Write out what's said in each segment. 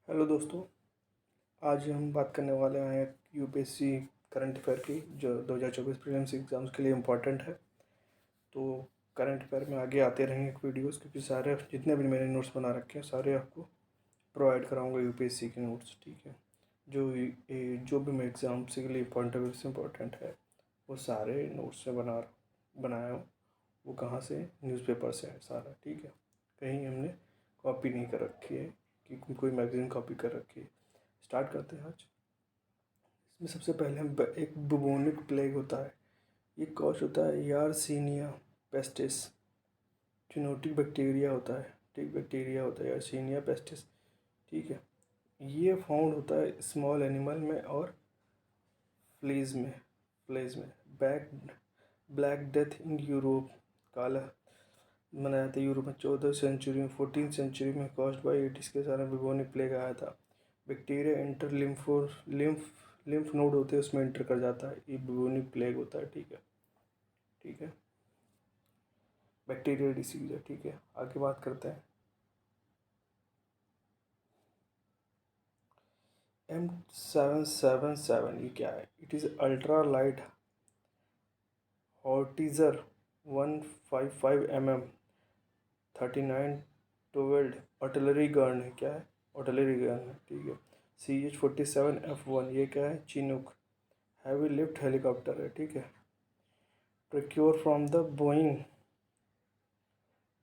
Hello दोस्तों। आज हम बात करने वाले हैं यूपीएससी करंट अफेयर की, जो 2024 प्रीलिम्स एग्ज़ाम्स के लिए इम्पोर्टेंट है। तो करंट अफेयर में आगे आते रहेंगे वीडियोस, क्योंकि सारे जितने भी मैंने नोट्स बना रखे हैं सारे आपको प्रोवाइड कराऊंगा यूपीएससी के नोट्स। ठीक है, जो भी मैं एग्ज़ाम के लिए पॉइंट ऑफ व्यू से इम्पोर्टेंट है वो सारे नोट्स से बनाया हूँ। वो कहाँ से? न्यूज़पेपर से है सारा। ठीक है, कहीं हमने कॉपी नहीं कर रखी है कि कोई मैगज़ीन कॉपी कर रखी है। स्टार्ट करते हैं आज। इसमें सबसे पहले हम एक बुबोनिक प्लेग होता है। ये कॉज होता है यारसीनिया पेस्टिस। जूनोटिक बैक्टीरिया होता है। ठीक, बैक्टीरिया होता है यारसीनिया पेस्टिस। ठीक है, ये फाउंड होता है स्मॉल एनिमल में और फ्लीज में ब्लैक डेथ इन यूरोप। काला मनाया था यूरोप में 14वीं सेंचुरी में। 14th सेंचुरी में कॉज्ड बाई एडिस के सारा बुबोनिक प्लेग आया था। बैक्टीरिया इंटर लिम्फ नोड होते हैं, उसमें इंटर कर जाता है, ये बुबोनिक प्लेग होता है। ठीक है, ठीक है, बैक्टीरियल डिसीज है। ठीक है, आगे बात करते हैं। M777 ये क्या है? It is ultra light howitzer 155 mm 39 artillery gun है। क्या है? आर्टिलरी गन है। ठीक है, CH-47F1 ये क्या है? चिनूक हैवी लिफ्ट हेलीकॉप्टर है। ठीक है, procure from the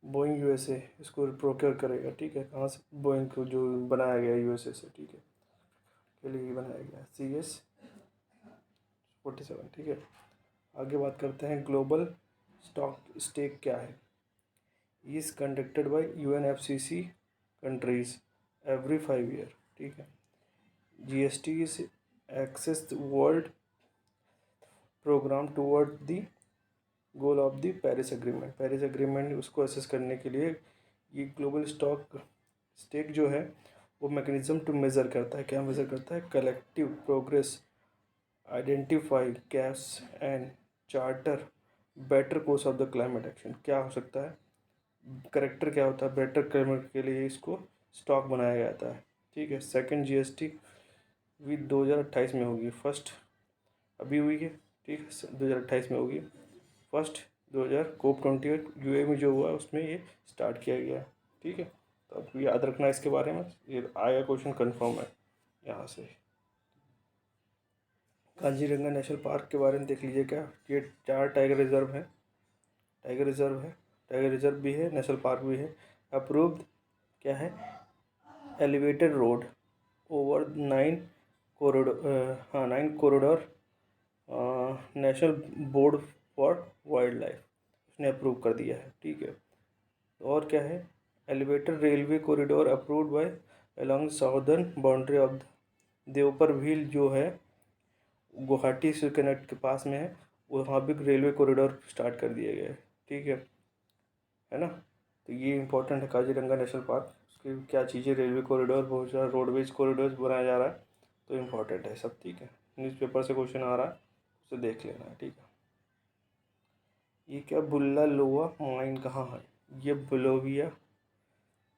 Boeing USA, इसको प्रोक्योर करेगा। ठीक है, कहाँ से? बोइंग को, जो बनाया गया यूएसए से। ठीक है, के लिए ही बनाया गया CH-47। ठीक है, आगे बात करते हैं। ग्लोबल स्टॉक स्टेक क्या है? Is conducted by UNFCCC countries every 5 year। ठीक है, GST is access world programme toward the goal of the Paris agreement assess असेस करने के लिए ये ग्लोबल स्टॉक स्टेक जो है वो मैकेनिज्म टू मेज़र करता है। क्या मेज़र करता है? Collective progress, identify gaps and charter better course of the climate action. क्या हो सकता है? करेक्टर क्या होता है? बेटर क्लाइमेट के लिए इसको स्टॉक बनाया जाता है। ठीक है, सेकंड GST भी 2028 में होगी। फर्स्ट अभी हुई है। ठीक है, 2028 में होगी। फर्स्ट 2000 COP28 UAE में जो हुआ उसमें ये स्टार्ट किया गया। ठीक है, तो आपको याद रखना इसके बारे में, ये आया क्वेश्चन कंफर्म है यहाँ से। काजीरंगा नेशनल पार्क के बारे में देख लीजिए। क्या ये 4 टाइगर रिजर्व है? टाइगर रिजर्व है, टाइगर रिजर्व भी है, नेशनल पार्क भी है। अप्रूव्ड क्या है? Elevated road over 9 corridor national board for wildlife उसने अप्रूव कर दिया है। ठीक है, और क्या है? Elevated railway corridor approved by along southern boundary of Deepor Beel, जो है गुवाहाटी से कनेक्ट के पास में है, वहाँ भी रेलवे कॉरिडोर स्टार्ट कर दिए गए। ठीक है ना? तो ये इंपॉर्टेंट है काजीरंगा नेशनल पार्क। उसकी क्या चीज़ें? रेलवे कॉरिडोर, बहुत सारा रोडवेज कॉरिडोर बनाया जा रहा है, तो इम्पोर्टेंट है सब। ठीक है, न्यूज़पेपर से क्वेश्चन आ रहा है, उसे देख लेना है। ठीक है, ये क्या? बुल्ला लोआ माइन कहाँ है? ये बोलिविया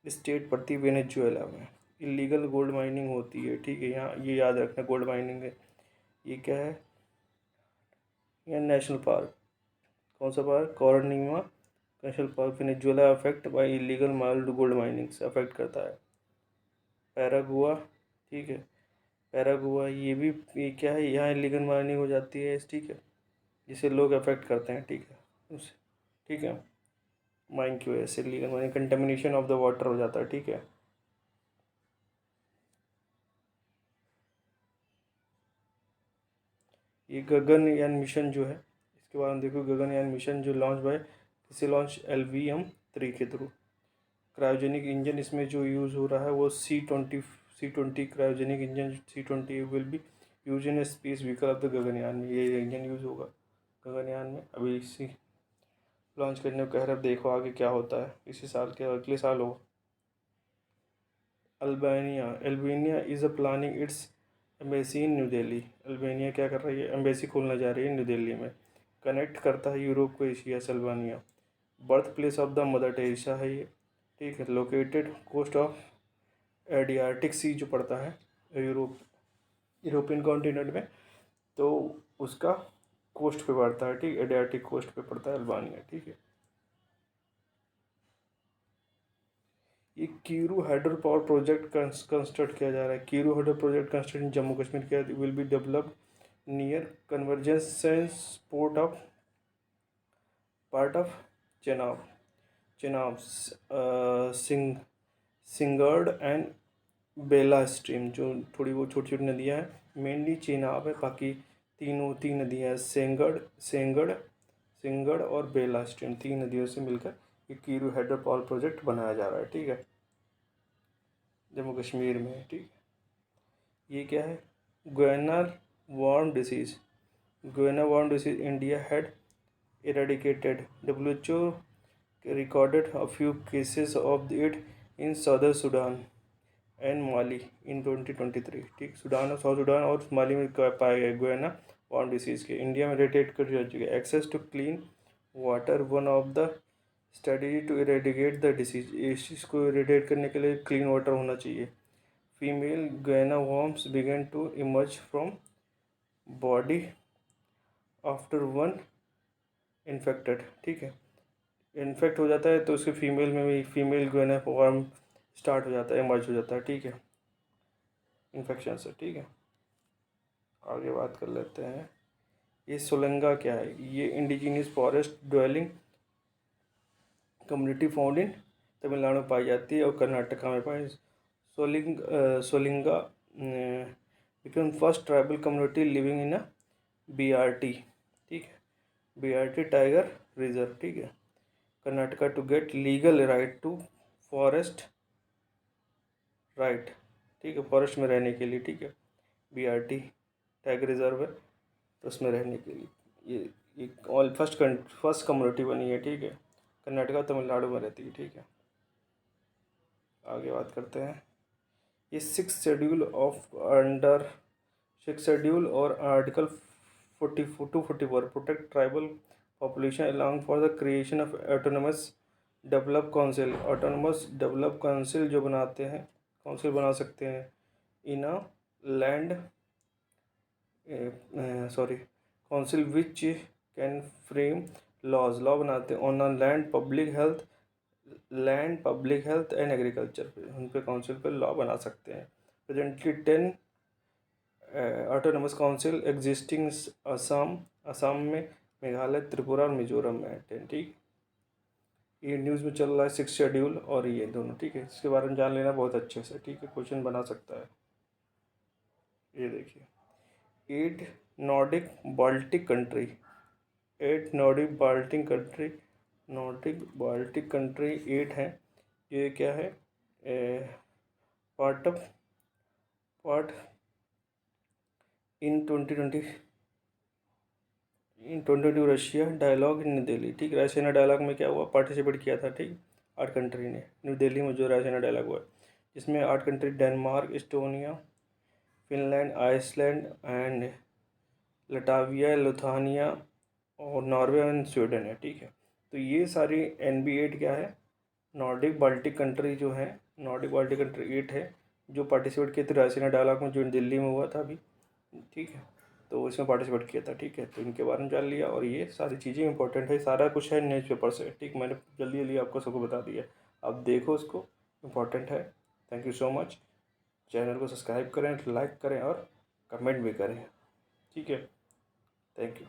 स्टेट पड़ती वेनेजुएला में। इलीगल गोल्ड माइनिंग होती है। ठीक है, यहाँ ये याद रखना, गोल्ड माइनिंग है। ये क्या है? ये नेशनल पार्क। कौन सा park? Canaima national park Venezuela affect by illegal mild gold mining से अफेक्ट करता है। पैरागुआ। ठीक है, पैरागुआ ये क्या है? यहाँ इलीगल माइनिंग हो जाती है। ठीक है, जिसे लोग अफेक्ट करते हैं। ठीक है, उससे। ठीक है, माइन की वजह से illegal mining, contamination of the water हो जाता है। ठीक है, ये गगनयान मिशन जो है, इसके बारे में देखो। गगनयान मिशन जो लॉन्च बाय, इसे लॉन्च LVM-3 के थ्रू। क्रायोजेनिक इंजन इसमें जो यूज़ हो रहा है वो C-20 cryogenic engine. C-20 will be use in space vehicle of the Gaganyaan में, ये इंजन यूज़ होगा गगनयान में। अभी इसी लॉन्च करने को कह रहे हैं, देखो आगे क्या होता है। इसी साल के अगले साल होगा। Albania is a planning it's embassy in New Delhi. Albania क्या कर रही है? एम्बेसी खोलना जा रही है न्यू दिल्ली में। कनेक्ट करता है यूरोप को एशिया से Albania. Birth place of the mother Teresa है ये। ठीक है, लोकेटेड कोस्ट ऑफ एडियाटिक सी जो पड़ता है यूरोपियन कॉन्टिनेंट में, तो उसका कोस्ट पे पड़ता है, ठीक, एडियाटिक कोस्ट पे पड़ता है अल्बानिया, ठीक है। ये Kiru hydro power project construct किया जा रहा है। Kiru hydro project construct in Jammu Kashmir किया will be developed near convergence port of part of Chenab Chenab सिंगर्ड एंड बेला स्ट्रीम, जो थोड़ी वो छोटी छोटी नदियाँ हैं, मेनली चेनाब है, बाकी तीन नदियाँ हैं, सिंगड़ और बेला स्ट्रीम, 3 नदियों से मिलकर ये कीरू हाइड्रो पावर प्रोजेक्ट बनाया जा रहा है, ठीक है, जम्मू कश्मीर में, ठीक है। ये क्या है, Guyana worm disease, Guyana worm disease India had eradicated. WHO recorded a few cases of it in southern Sudan and Mali in 2023, ठीक, सूडान और साउथ सूडान और माली में पाए गए गोयना वार्म डिसीज़ के। इंडिया में रेटेड कर चुके हैं। Access to clean water one of the strategy to eradicate the disease, इस चीज़ को इरेडिकेट करने के लिए क्लीन वाटर होना चाहिए। Female guinea worms begin to emerge from body after one infected, ठीक है, इन्फेक्ट हो जाता है तो उसके फीमेल में भी फीमेल गोयना वॉर्म स्टार्ट हो जाता है, इमर्ज हो जाता है, ठीक है, इन्फेक्शन से, ठीक है। आगे बात कर लेते हैं, ये सोलंगा क्या है, ये indigenous forest dwelling community found in Tamil Nadu में पाई जाती है और कर्नाटका में पाई। Soliga become first tribal community living in a BRT, ठीक है, BRT टाइगर रिजर्व, ठीक है, Karnataka to get legal right to forest right, ठीक है, फॉरेस्ट में रहने के लिए, ठीक है, BRT टाइगर रिजर्व है तो उसमें रहने के लिए ये ऑल फर्स्ट कम्युनिटी बनी है, ठीक है, कर्नाटका तमिलनाडु में रहती है, ठीक है। आगे बात करते हैं, ये 6 शेड्यूल और article 44 protect tribal population along for the creation of autonomous develop council जो बनाते हैं, काउंसिल बना सकते हैं in a land council which can frame law बनाते हैं on land public health and agriculture पे, उन पे काउंसिल पे लॉ बना सकते हैं। Presently 10 autonomous council existing Assam में, मेघालय, त्रिपुरा और मिजोरम में है 10, ठीक। ये न्यूज़ में चल रहा है 6 शेड्यूल और ये दोनों, ठीक है, इसके बारे में जान लेना बहुत अच्छे से, ठीक है, क्वेश्चन बना सकता है। ये देखिए, 8 Nordic Baltic country 8 Nordic Baltic country 8 हैं। ये क्या है, part in 2020 Russia dialogue in New Delhi, ठीक, रायसीना डायलॉग में क्या हुआ, पार्टिसिपेट किया था, ठीक, 8 कंट्री ने, न्यू दिल्ली में जो रायसीना डायलॉग हुआ, जिसमें 8 country Denmark, Estonia, Finland, Iceland and Latvia, Lithuania और नॉर्वे एंड स्वीडन है, ठीक है। तो ये सारी NB8 क्या है, नॉर्डिक बाल्टिक कंट्री जो है, नॉर्डिक बाल्टिक कंट्री 8 है जो पार्टिसिपेट किए थे रायसीना डायलॉग में, जो दिल्ली में हुआ था अभी, ठीक है, तो इसमें पार्टिसिपेट किया था, ठीक है, तो इनके बारे में जान लिया और ये सारी चीज़ें इंपॉर्टेंट है, सारा कुछ है न्यूज़ पेपर से, ठीक, मैंने जल्दी जल्दी आपको सबको बता दिया, आप देखो उसको, इम्पॉर्टेंट है। Thank you so much, channel को सब्सक्राइब करें, लाइक करें और कमेंट भी करें, ठीक है, थैंक यू।